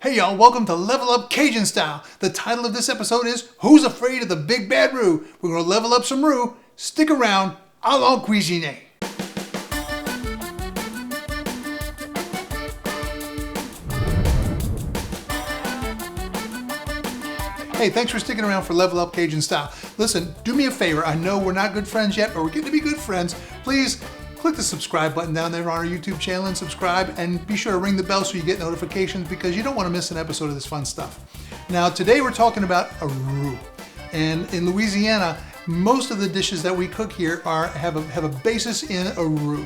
Hey y'all, welcome to Level Up Cajun Style. The title of this episode is Who's Afraid of the Big Bad Roux? We're going to level up some roux. Stick around, à la cuisine. Hey, thanks for sticking around for Level Up Cajun Style. Listen, do me a favor. I know we're not good friends yet, but we're getting to be good friends. Please click the subscribe button down there on our YouTube channel and subscribe, and be sure to ring the bell so you get notifications because you don't want to miss an episode of this fun stuff. Now, today we're talking about a roux. And in Louisiana, most of the dishes that we cook here have a basis in a roux.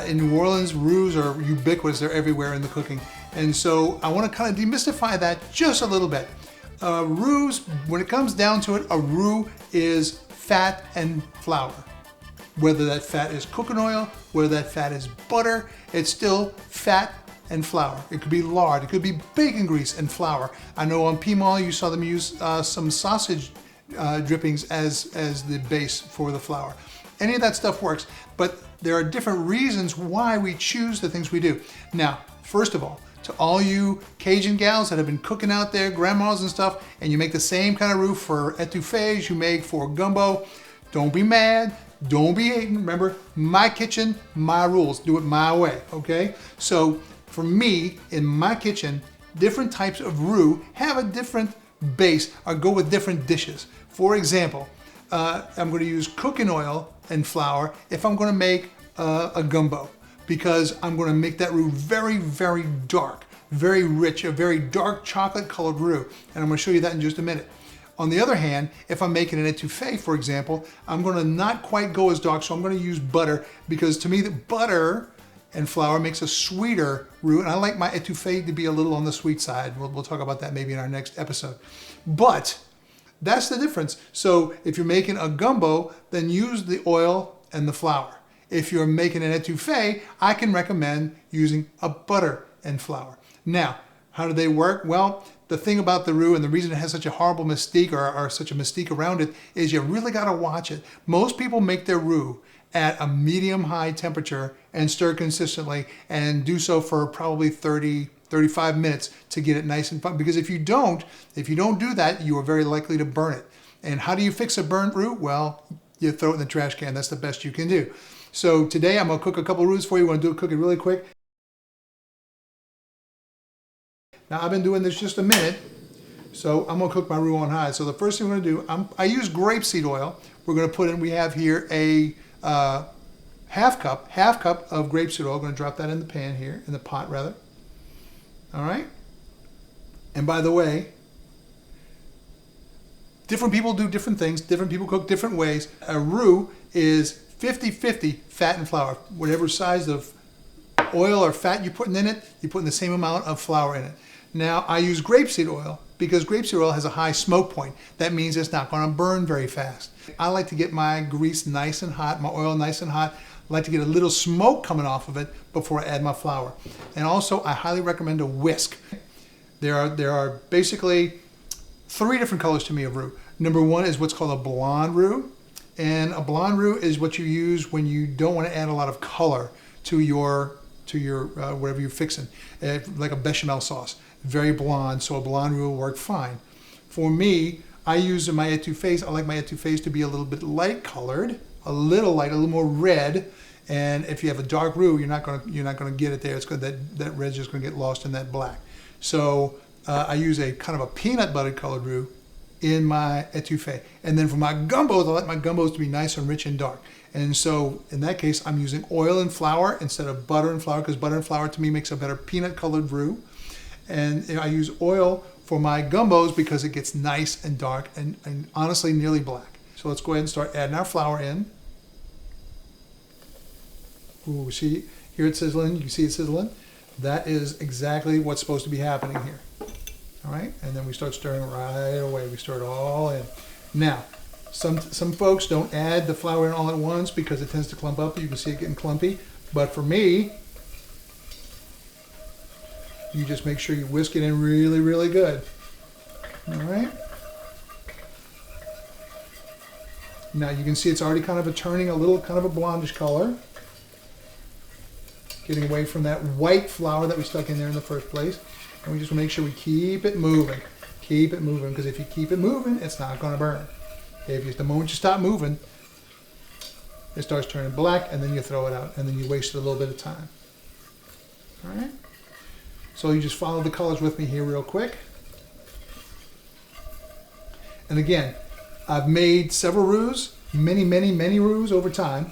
In New Orleans, roux are ubiquitous. They're everywhere in the cooking. And so I want to kind of demystify that just a little bit. Roux, when it comes down to it, a roux is fat and flour. Whether that fat is cooking oil, whether that fat is butter, it's still fat and flour. It could be lard, it could be bacon grease and flour. I know on Piedmont you saw them use some sausage drippings as the base for the flour. Any of that stuff works, but there are different reasons why we choose the things we do. Now, first of all, to all you Cajun gals that have been cooking out there, grandmas and stuff, and you make the same kind of roux for étouffée as you make for gumbo, don't be mad. Don't be hating. Remember, my kitchen, my rules. Do it my way, okay? So for me, in my kitchen, different types of roux have a different base or go with different dishes. For example, I'm going to use cooking oil and flour if I'm going to make a gumbo, because I'm going to make that roux very, very dark, very rich, a very dark chocolate colored roux. And I'm going to show you that in just a minute. On the other hand, if I'm making an étouffée, for example, I'm going to not quite go as dark, so I'm going to use butter, because to me, the butter and flour makes a sweeter roux, and I like my étouffée to be a little on the sweet side. We'll talk about that maybe in our next episode. But that's the difference. So if you're making a gumbo, then use the oil and the flour. If you're making an étouffée, I can recommend using a butter and flour. Now, how do they work? Well, the thing about the roux and the reason it has such a horrible mystique or such a mystique around it is you really got to watch it. Most people make their roux at a medium-high temperature and stir consistently and do so for probably 30-35 minutes to get it nice and fun. Because if you don't do that, you are very likely to burn it. And how do you fix a burnt roux? Well, you throw it in the trash can. That's the best you can do. So today I'm going to cook a couple roux for you. We're going to cook it really quick. Now I've been doing this just a minute, so I'm gonna cook my roux on high. So the first thing we're gonna do, I use grapeseed oil. We're gonna put in, we have here a half cup of grapeseed oil. I'm gonna drop that in the pan here, in the pot rather. All right. And by the way, different people do different things. Different people cook different ways. A roux is 50-50 fat and flour. Whatever size of oil or fat you're putting in it, you're putting the same amount of flour in it. Now, I use grapeseed oil because grapeseed oil has a high smoke point. That means it's not going to burn very fast. I like to get my grease nice and hot, my oil nice and hot. I like to get a little smoke coming off of it before I add my flour. And also, I highly recommend a whisk. There are basically three different colors to me of roux. Number one is what's called a blonde roux. And a blonde roux is what you use when you don't want to add a lot of color to your whatever you're fixing, like a bechamel sauce. Very blonde, so a blonde roux will work fine. For me, I use in my étouffées, I like my étouffées to be a little bit light colored, a little light, a little more red. And if you have a dark roux, you're not gonna get it there. It's good that red's just gonna get lost in that black. So I use a kind of a peanut butter colored roux in my étouffée. And then for my gumbos, I like my gumbos to be nice and rich and dark. And so in that case, I'm using oil and flour instead of butter and flour, because butter and flour to me makes a better peanut colored roux. And I use oil for my gumbos because it gets nice and dark and honestly nearly black. So let's go ahead and start adding our flour in. Ooh, see, here it's sizzling. You can see it sizzling. That is exactly what's supposed to be happening here. All right, and then we start stirring right away. We stir it all in. Now, some folks don't add the flour in all at once because it tends to clump up. You can see it getting clumpy. But for me, you just make sure you whisk it in really, really good. All right. Now you can see it's already kind of turning a little kind of a blondish color. Getting away from that white flour that we stuck in there in the first place. And we just make sure we keep it moving. Keep it moving, because if you keep it moving, it's not going to burn. The moment you stop moving, it starts turning black, and then you throw it out, and then you wasted a little bit of time. All right? So you just follow the colors with me here real quick. And again, I've made several roux, many roux over time.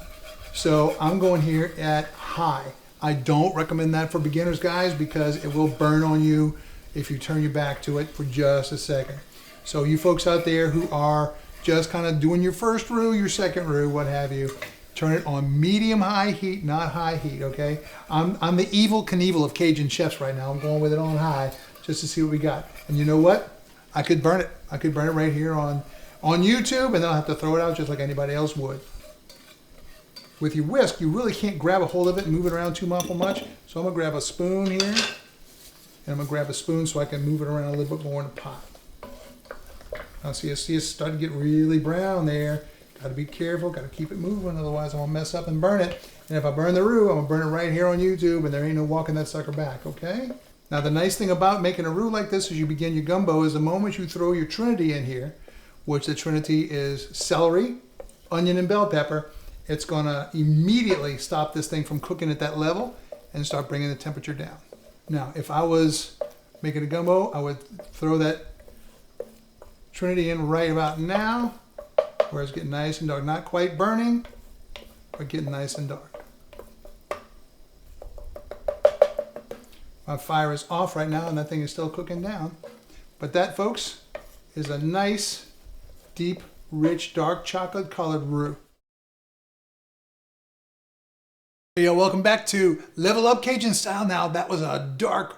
So I'm going here at high. I don't recommend that for beginners, guys, because it will burn on you if you turn your back to it for just a second. So you folks out there who are just kind of doing your first roux, your second roux, what have you, turn it on medium-high heat, not high heat, okay? I'm the evil Knievel of Cajun chefs right now. I'm going with it on high just to see what we got. And you know what? I could burn it. I could burn it right here on YouTube, and then I'll have to throw it out just like anybody else would. With your whisk, you really can't grab a hold of it and move it around too much. So I'm gonna grab a spoon here, and I'm gonna grab a spoon so I can move it around a little bit more in the pot. Now see it's starting to get really brown there. Gotta be careful, gotta keep it moving, otherwise I'm gonna mess up and burn it. And if I burn the roux, I'm gonna burn it right here on YouTube, and there ain't no walking that sucker back, okay? Now the nice thing about making a roux like this as you begin your gumbo is the moment you throw your trinity in here, which the trinity is celery, onion, and bell pepper, it's gonna immediately stop this thing from cooking at that level and start bringing the temperature down. Now, if I was making a gumbo, I would throw that trinity in right about now, where it's getting nice and dark. Not quite burning, but getting nice and dark. My fire is off right now, and that thing is still cooking down. But that, folks, is a nice, deep, rich, dark chocolate colored roux. Hey, yo, welcome back to Level Up Cajun Style. Now, that was a dark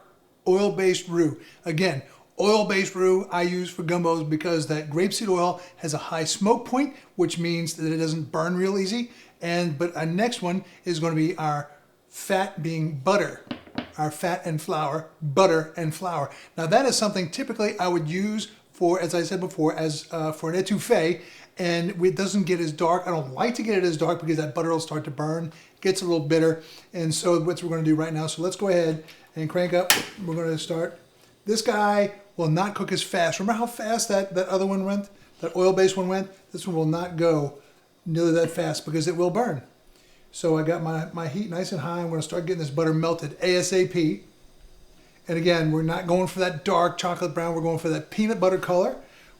oil-based roux. Again, oil-based roux I use for gumbos because that grapeseed oil has a high smoke point, which means that it doesn't burn real easy. But our next one is going to be our fat being butter. Our fat and flour, butter and flour. Now that is something typically I would use for, as I said before, as for an étouffée, and it doesn't get as dark. I don't like to get it as dark because that butter will start to burn. It gets a little bitter, and so that's what we're going to do right now. So let's go ahead and crank up. We're going to start. This guy will not cook as fast. Remember how fast that other one went? That oil-based one went? This one will not go nearly that fast because it will burn. So I got my heat nice and high. I'm going to start getting this butter melted ASAP. And again, we're not going for that dark chocolate brown. We're going for that peanut butter color,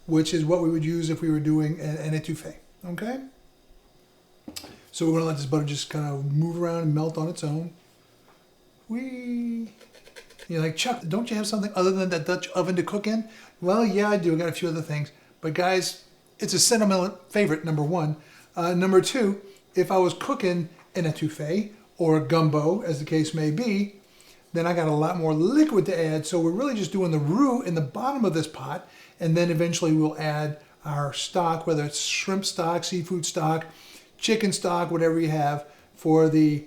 which is what we would use if we were doing an étouffée. Okay? So we're going to let this butter just kind of move around and melt on its own. You're like, Chuck, don't you have something other than that Dutch oven to cook in? Well, yeah, I do. I got a few other things. But guys, it's a sentimental favorite, number one. Number two, if I was cooking an étouffée or a gumbo, as the case may be, then I got a lot more liquid to add. So we're really just doing the roux in the bottom of this pot, and then eventually we'll add our stock, whether it's shrimp stock, seafood stock, chicken stock, whatever you have for the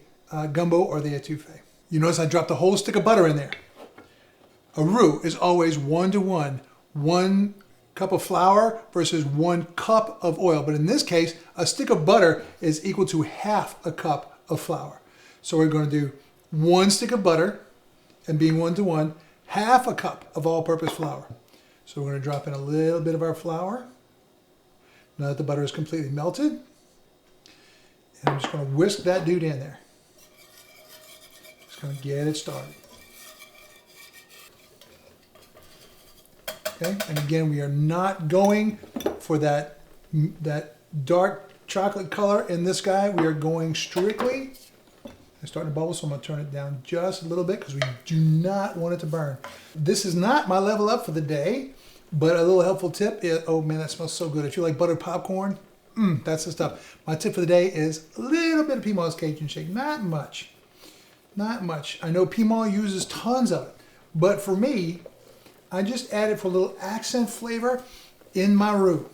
gumbo or the étouffée. You notice I dropped a whole stick of butter in there. A roux is always 1-to-1, 1 cup of flour versus 1 cup of oil. But in this case, a stick of butter is equal to half a cup of flour. So we're going to do 1 stick of butter, and being 1-to-1, half a cup of all-purpose flour. So we're going to drop in a little bit of our flour. Now that the butter is completely melted, and I'm just going to whisk that dude in there. Just going to get it started. Okay, and again, we are not going for that dark chocolate color in this guy. We are going strictly, it's starting to bubble, so I'm going to turn it down just a little bit because we do not want it to burn. This is not my level up for the day, but a little helpful tip is, oh man, that smells so good. If you like buttered popcorn, that's the stuff. My tip for the day is a little bit of Piedmont's Cajun shake, not much. Not much. I know Piedmont uses tons of it, but for me, I just add it for a little accent flavor in my roux.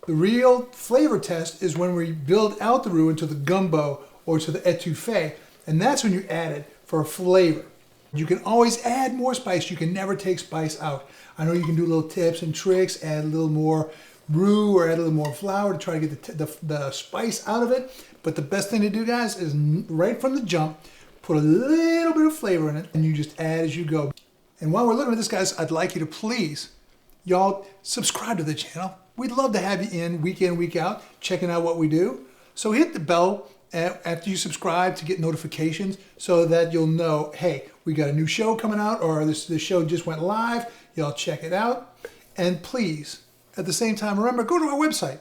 The real flavor test is when we build out the roux into the gumbo or to the étouffée, and that's when you add it for a flavor. You can always add more spice. You can never take spice out. I know you can do little tips and tricks, add a little more roux or add a little more flour to try to get the spice out of it, but the best thing to do, guys, is right from the jump, put a little bit of flavor in it, and you just add as you go. And while we're looking at this, guys, I'd like you to please, y'all, subscribe to the channel. We'd love to have you in, week out, checking out what we do. So hit the bell after you subscribe to get notifications so that you'll know, hey, we got a new show coming out, or this show just went live. Y'all check it out. And please, at the same time, remember, go to our website.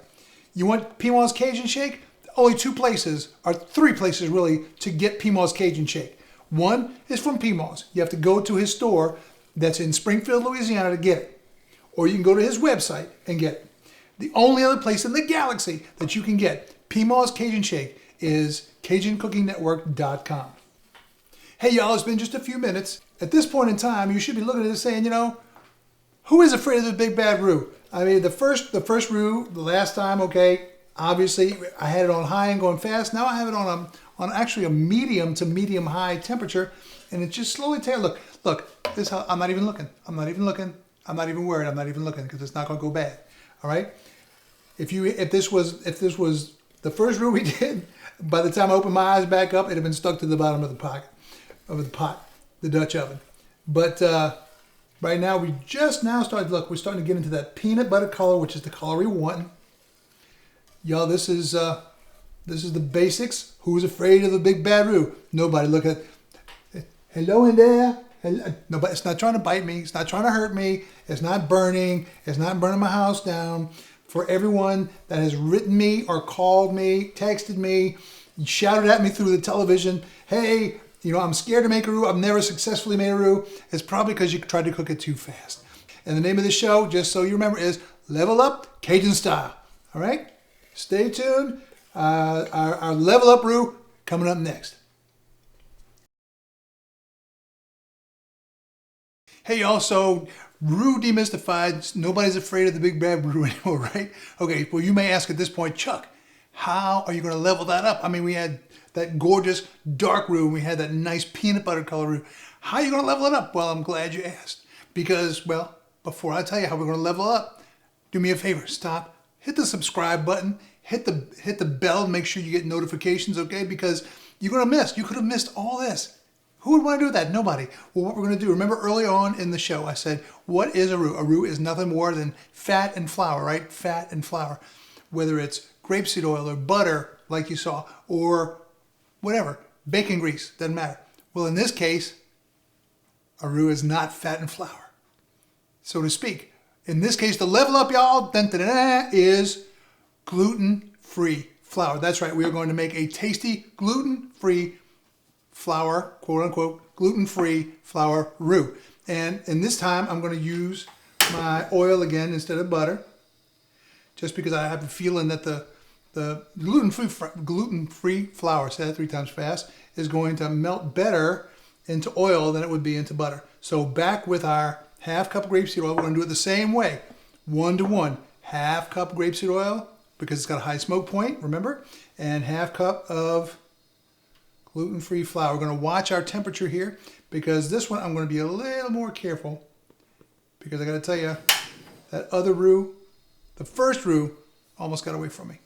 You want Piedmont's Cajun Shake? Only three places really, to get Piedmont's Cajun Shake. One is from Piedmont's. You have to go to his store that's in Springfield, Louisiana to get it. Or you can go to his website and get it. The only other place in the galaxy that you can get Piedmont's Cajun Shake is CajunCookingNetwork.com. Hey y'all, it's been just a few minutes. At this point in time, you should be looking at this saying, you know, who is afraid of the big bad roux? I mean, the first roux, the last time, okay, obviously I had it on high and going fast. Now I have it on actually a medium to medium high temperature, and it's just slowly look, this is how, I'm not even looking. I'm not even looking. I'm not even worried. I'm not even looking because it's not going to go bad. All right. If this was the first roux we did, by the time I opened my eyes back up, it'd have been stuck to the bottom of the pot, the Dutch oven. But right now we just now started. Look, we're starting to get into that peanut butter color, which is the color we want. Y'all, this is the basics. Who's afraid of the big bad roux? Nobody. Look at, hello in there. Nobody. It's not trying to bite me. It's not trying to hurt me. It's not burning. It's not burning my house down. For everyone that has written me or called me, texted me, shouted at me through the television, hey, you know, I'm scared to make a roux. I've never successfully made a roux. It's probably because you tried to cook it too fast. And the name of the show, just so you remember, is Level Up Cajun Style. All right? Stay tuned. Our Level Up roux coming up next. Hey y'all, so roux demystified. Nobody's afraid of the big bad roux anymore, right? Okay, well you may ask at this point, Chuck, how are you going to level that up? I mean, we had that gorgeous dark roux, and we had that nice peanut butter color roux. How are you going to level it up? Well, I'm glad you asked. Because, well, before I tell you how we're going to level up, do me a favor, stop, hit the subscribe button, hit the bell, make sure you get notifications, okay? Because you're going to miss. You could have missed all this. Who would want to do that? Nobody. Well, what we're going to do, remember early on in the show, I said, what is a roux? A roux is nothing more than fat and flour, right? Fat and flour. Whether it's grapeseed oil or butter, like you saw, or whatever, bacon grease, doesn't matter. Well, in this case, a roux is not fat and flour, so to speak. In this case, the level up, y'all, is gluten-free flour. That's right. We are going to make a tasty gluten-free flour, quote unquote, gluten-free flour roux. And in this time, I'm going to use my oil again instead of butter, just because I have a feeling that the gluten-free flour, say that 3 times fast, is going to melt better into oil than it would be into butter. So back with our half cup of grapeseed oil, we're going to do it the same way, 1-to-1, half cup grapeseed oil, because it's got a high smoke point, remember, and half cup of gluten-free flour. We're going to watch our temperature here, because this one I'm going to be a little more careful, because I got to tell you, that other roux, the first roux, almost got away from me.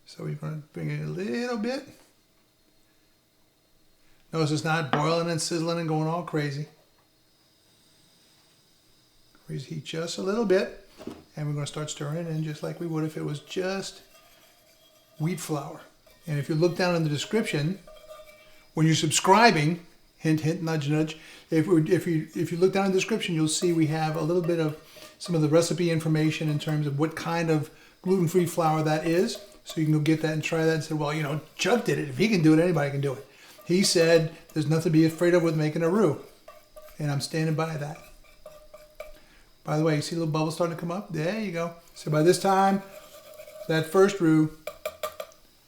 So we're going to bring it a little bit. Notice it's not boiling and sizzling and going all crazy. Raise heat just a little bit, and we're going to start stirring it in just like we would if it was just wheat flour. And if you look down in the description, when you're subscribing, hint, hint, nudge, nudge, if you look down in the description, you'll see we have a little bit of some of the recipe information in terms of what kind of gluten-free flour that is. So you can go get that and try that and say, well, you know, Chuck did it. If he can do it, anybody can do it. He said there's nothing to be afraid of with making a roux. And I'm standing by that. By the way, you see a little bubble starting to come up? There you go. So by this time, that first roux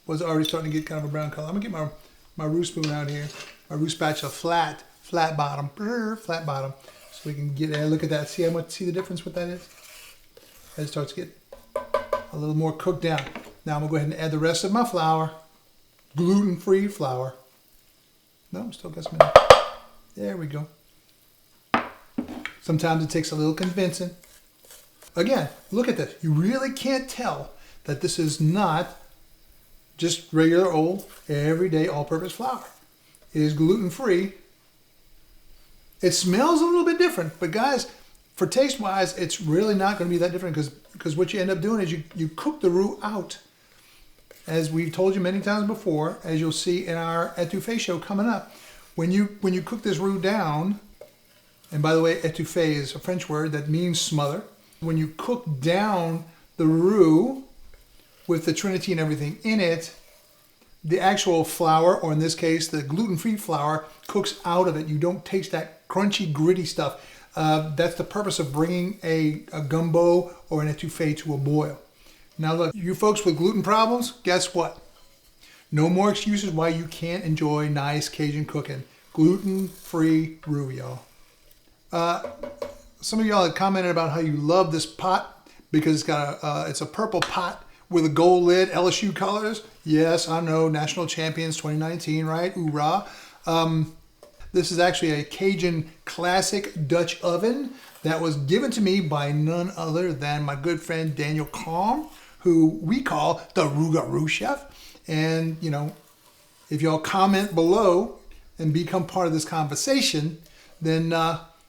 was already starting to get kind of a brown color. I'm going to get my roux spoon out here. My roux spatula, flat bottom, flat bottom. So we can get there. Look at that. See the difference what that is? As it starts to get a little more cooked down. Now I'm going to go ahead and add the rest of my flour. Gluten-free flour. No, still got some in there. There we go. Sometimes it takes a little convincing. Again, look at this. You really can't tell that this is not just regular old, everyday, all-purpose flour. It is gluten-free. It smells a little bit different, but guys, for taste wise, it's really not going to be that different because what you end up doing is you cook the roux out. As we've told you many times before, as you'll see in our Étouffée show coming up, when you cook this roux down, and by the way, étouffée is a French word that means smother. When you cook down the roux with the Trinity and everything in it, the actual flour, or in this case, the gluten-free flour, cooks out of it. You don't taste that crunchy, gritty stuff. That's the purpose of bringing a gumbo or an étouffée to a boil. Now look, you folks with gluten problems, guess what? No more excuses why you can't enjoy nice Cajun cooking. Gluten-free roux, y'all. Some of y'all had commented about how you love this pot because it's a purple pot with a gold lid, LSU colors. Yes, I know, National Champions 2019, right? Hoorah. This is actually a Cajun classic Dutch oven that was given to me by none other than my good friend Daniel Kalm, who we call the Rougarou chef. And, you know, if y'all comment below and become part of this conversation, then,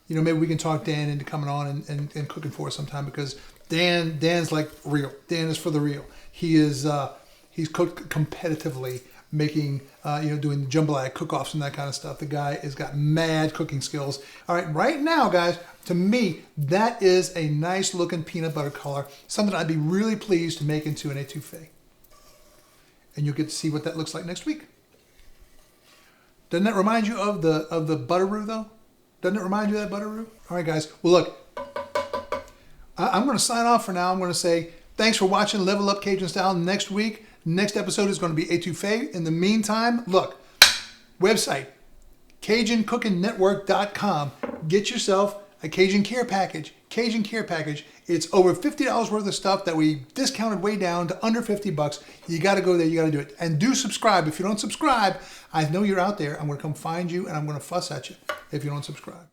you know, maybe we can talk Dan into coming on and cooking for us sometime, because Dan's like real. Dan is for the real. He is, he's cooked competitively, making, you know, doing jambalaya cook-offs and that kind of stuff. The guy has got mad cooking skills. All right, right now, guys, to me, that is a nice looking peanut butter color, something I'd be really pleased to make into an étouffée. And you'll get to see what that looks like next week. Doesn't that remind you of the butter roux, though? Doesn't it remind you of that butter roux? All right, guys. Well, look, I'm going to sign off for now. I'm going to say thanks for watching Level Up Cajun Style. Next week, next episode is going to be Étouffée. In the meantime, look, website, CajunCookingNetwork.com. Get yourself a Cajun Care Package. Cajun Care Package. It's over $50 worth of stuff that we discounted way down to under 50 bucks. You got to go there. You got to do it. And do subscribe. If you don't subscribe, I know you're out there. I'm going to come find you and I'm going to fuss at you if you don't subscribe.